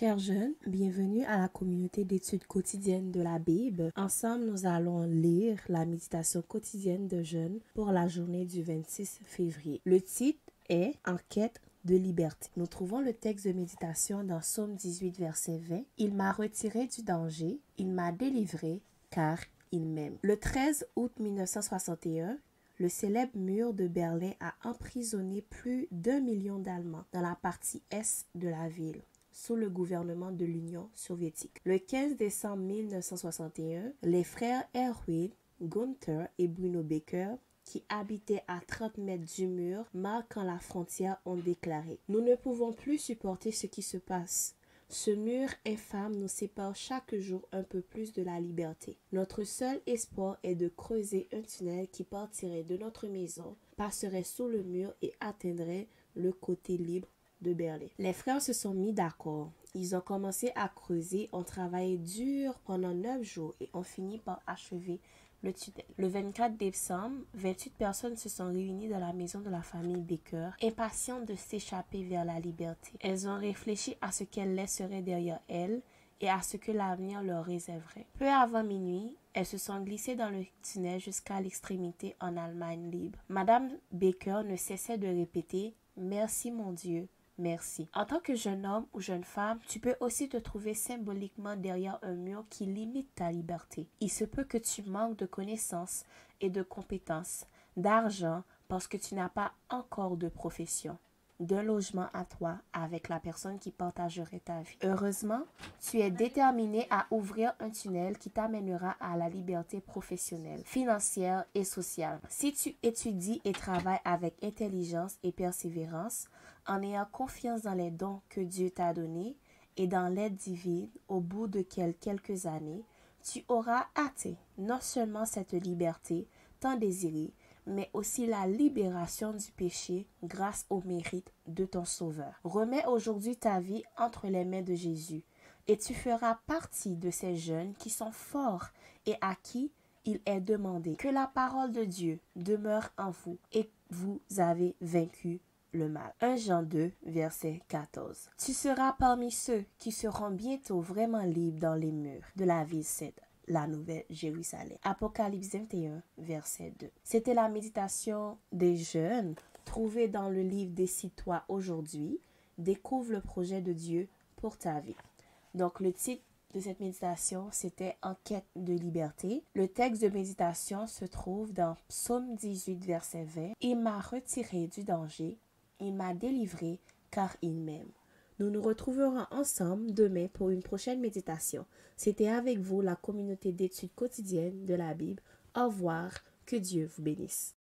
Chers jeunes, bienvenue à la communauté d'études quotidiennes de la Bible. Ensemble, nous allons lire la méditation quotidienne de jeunes pour la journée du 26 février. Le titre est « En quête de liberté ». Nous trouvons le texte de méditation dans Psaume 18, verset 20. « Il m'a retiré du danger, il m'a délivré, car il m'aime. » Le 13 août 1961, le célèbre mur de Berlin a emprisonné plus d'1 million d'Allemands dans la partie est de la ville, sous le gouvernement de l'Union soviétique. Le 15 décembre 1961, les frères Erwin, Gunther et Bruno Becker, qui habitaient à 30 mètres du mur, marquant la frontière, ont déclaré « Nous ne pouvons plus supporter ce qui se passe. Ce mur infâme nous sépare chaque jour un peu plus de la liberté. Notre seul espoir est de creuser un tunnel qui partirait de notre maison, passerait sous le mur et atteindrait le côté libre de Berlin. » Les frères se sont mis d'accord. Ils ont commencé à creuser, ont travaillé dur pendant 9 jours et ont fini par achever le tunnel. Le 24 décembre, 28 personnes se sont réunies dans la maison de la famille Becker, impatientes de s'échapper vers la liberté. Elles ont réfléchi à ce qu'elles laisseraient derrière elles et à ce que l'avenir leur réserverait. Peu avant minuit, elles se sont glissées dans le tunnel jusqu'à l'extrémité en Allemagne libre. Madame Becker ne cessait de répéter « Merci mon Dieu ». Merci. En tant que jeune homme ou jeune femme, tu peux aussi te trouver symboliquement derrière un mur qui limite ta liberté. Il se peut que tu manques de connaissances et de compétences, d'argent parce que tu n'as pas encore de profession, d'un logement à toi avec la personne qui partagerait ta vie. Heureusement, tu es déterminé à ouvrir un tunnel qui t'amènera à la liberté professionnelle, financière et sociale. Si tu étudies et travailles avec intelligence et persévérance, en ayant confiance dans les dons que Dieu t'a donnés et dans l'aide divine, au bout de quelques années, tu auras atteint non seulement cette liberté tant désirée, mais aussi la libération du péché grâce au mérite de ton Sauveur. Remets aujourd'hui ta vie entre les mains de Jésus et tu feras partie de ces jeunes qui sont forts et à qui il est demandé que la parole de Dieu demeure en vous et vous avez vaincu le mal. 1 Jean 2, verset 14. Tu seras parmi ceux qui seront bientôt vraiment libres dans les murs de la ville sainte, la Nouvelle Jérusalem. Apocalypse 21, verset 2. C'était la méditation des jeunes trouvée dans le livre Décide-toi aujourd'hui. Découvre le projet de Dieu pour ta vie. Donc le titre de cette méditation, c'était « En quête de liberté ». Le texte de méditation se trouve dans Psaume 18, verset 20. « Il m'a retiré du danger. Il m'a délivré car il m'aime. » Nous nous retrouverons ensemble demain pour une prochaine méditation. C'était avec vous la communauté d'études quotidiennes de la Bible. Au revoir, que Dieu vous bénisse.